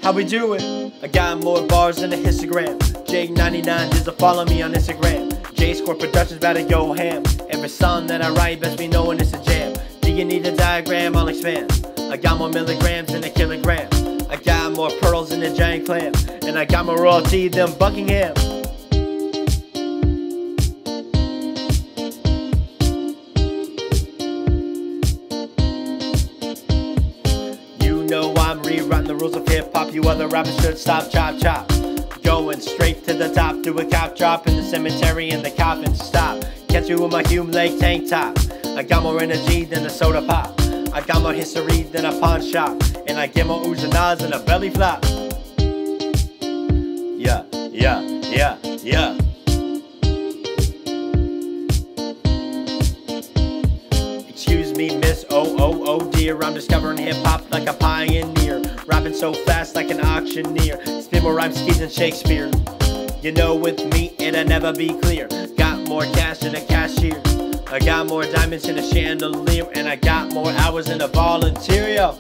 How we do it? I got more bars than a histogram. J99 just to follow me on Instagram. J Score Productions about to go ham. Every song that I write best be knowing it's a jam. Do you need a diagram? I'll expand. I got more milligrams than a kilogram. I got more pearls than a giant clam. And I got more royalty than Buckingham. You know I'm rewriting the rules of hip-hop. You other rappers should stop, chop, chop. Going straight to the top, do a cop drop in the cemetery and the coffin stop. Catch you with my Hume Lake tank top. I got more energy than a soda pop. I got more history than a pawn shop. And I get more oohs and ahs than a belly flop. Yeah, yeah, yeah, yeah. Excuse me, miss, oh dear. I'm discovering hip-hop like a pioneer. Rapping so fast like an auctioneer. Spit more rhymes, skis than Shakespeare. You know with me, it'll never be clear. Got more cash than a cashier. I got more diamonds in a chandelier. And I got more hours than a volunteer, yo.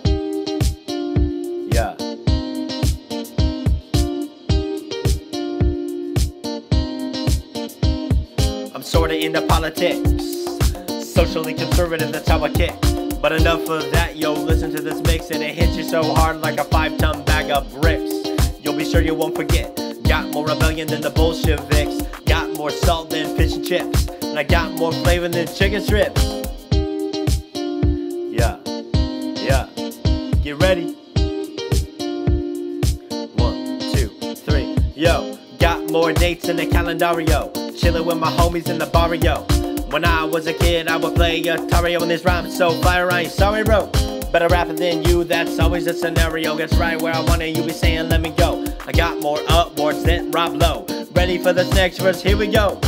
Yeah. I'm sorta into politics. Socially conservative, that's how I kick. But enough of that, yo, listen to this mix. And it hits you so hard like a 5-ton bag of bricks. You'll be sure you won't forget. Got more rebellion than the Bolsheviks. Got more salt than fish and chips. And I got more flavor than chicken strips. Yeah, yeah, get ready. 1, 2, 3, yo. Got more dates in the calendario. Chillin' with my homies in the barrio. When I was a kid, I would play Atari. When this rhyme is so fire, I ain't sorry, bro. Better rapper than you, that's always the scenario. Gets right where I want it, you be saying let me go. I got more upwards than Rob Lowe. Ready for this next verse, here we go.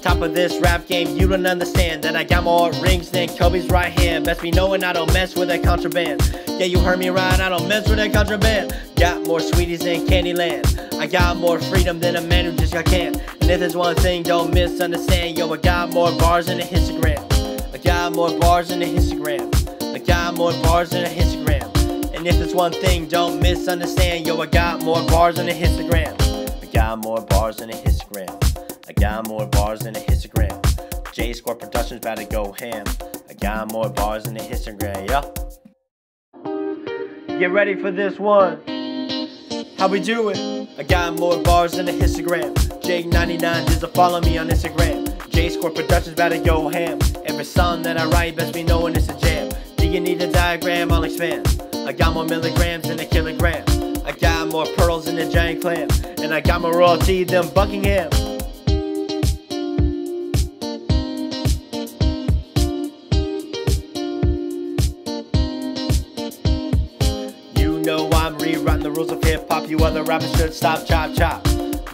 Top of this rap game, you don't understand that I got more rings than Kobe's right hand. Best be knowing I don't mess with that contraband. Yeah, you heard me right, I don't mess with that contraband. Got more sweeties than Candyland. I got more freedom than a man who just got canned. And if there's one thing, don't misunderstand. Yo, I got more bars than a histogram. I got more bars than a histogram. I got more bars than a histogram. And if there's one thing, don't misunderstand. Yo, I got more bars than a histogram. I got more bars than a histogram. I got more bars than a histogram. J Score Productions about to go ham. I got more bars than a histogram, yeah. Get ready for this one. How we do it? I got more bars than a histogram. J99 just to follow me on Instagram. J Score Productions about to go ham. Every song that I write best be knowing it's a jam. Do you need a diagram? I'll expand. I got more milligrams than a kilogram. I got more pearls than a giant clam. And I got more royalty than Buckingham. You know I'm rewriting the rules of hip-hop. You other rappers should stop, chop, chop.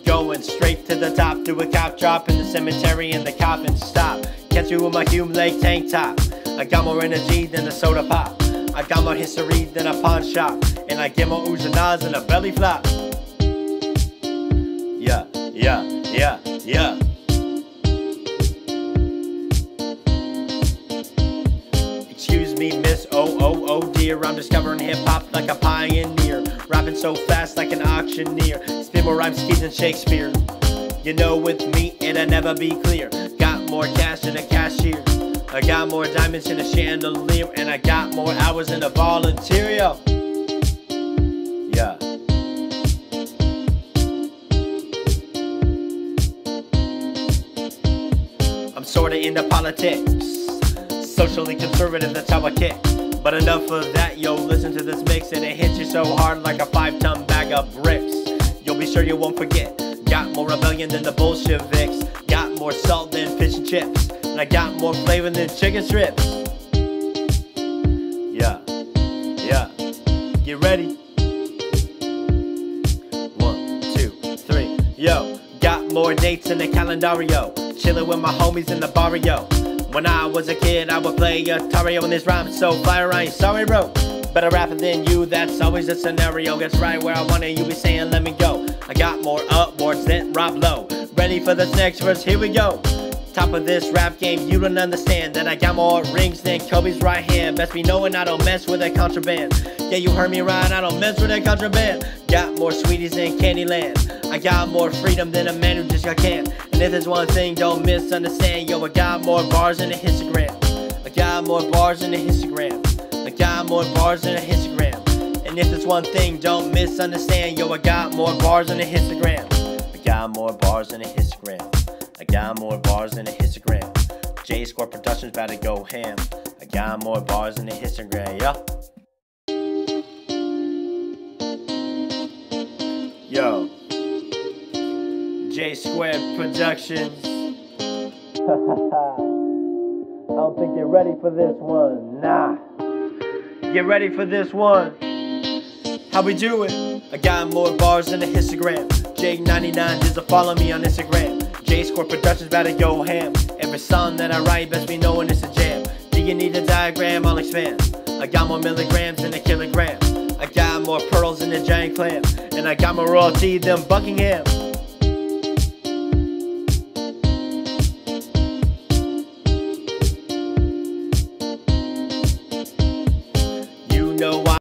Going straight to the top, do a cop drop in the cemetery and the coffin stop. Catch you with my Hume Lake tank top. I got more energy than a soda pop. I got more history than a pawn shop. And I get more oohs and ahs than a belly flop. Yeah, yeah, yeah, yeah. Excuse me, miss, oh dear. I'm discovering hip-hop like a pioneer. Rapping so fast like an auctioneer. Spit more rhymes, skis than Shakespeare. You know with me, it'll never be clear. Got more cash than a cashier. I got more diamonds in a chandelier. And I got more hours than a volunteer, yo. Yeah. I'm sorta into politics. Socially conservative, that's how I kick. But enough of that, yo, listen to this mix. And it hits you so hard like a 5-ton bag of bricks. You'll be sure you won't forget. Got more rebellion than the Bolsheviks. Got more salt than fish and chips. And I got more flavor than chicken strips. Yeah, yeah, get ready. 1, 2, 3, yo. Got more dates in the calendario. Chillin' with my homies in the barrio. When I was a kid, I would play Atari. When this rhyme is so fire, I ain't sorry, bro. Better rapper than you, that's always the scenario. Gets right where I want it, you be saying let me go. I got more upwards than Rob Lowe. Ready for this next verse, here we go. Top of this rap game, you don't understand that I got more rings than Kobe's right hand. Best be knowing I don't mess with that contraband. Yeah, you heard me right, I don't mess with that contraband. got more sweeties than Candyland. I got more freedom than a man who just got canned. And if there's one thing, don't misunderstand, yo, I got more bars than a histogram. I got more bars than a histogram. I got more bars than a histogram. And if there's one thing, don't misunderstand, yo, I got more bars than a histogram. I got more bars than a histogram. I got more bars than a histogram. J Square Productions about to go ham. I got more bars than a histogram, yo. Yo, J Square Productions. I don't think they're ready for this one. Nah. Get ready for this one. How we do it? I got more bars than a histogram. J99 just follow me on Instagram. J Square Productions about to go ham. Every song that I write best be knowing it's a jam. Do you need a diagram? I'll expand. I got more milligrams than a kilogram. I got more pearls than a giant clam. And I got more royalty than Buckingham.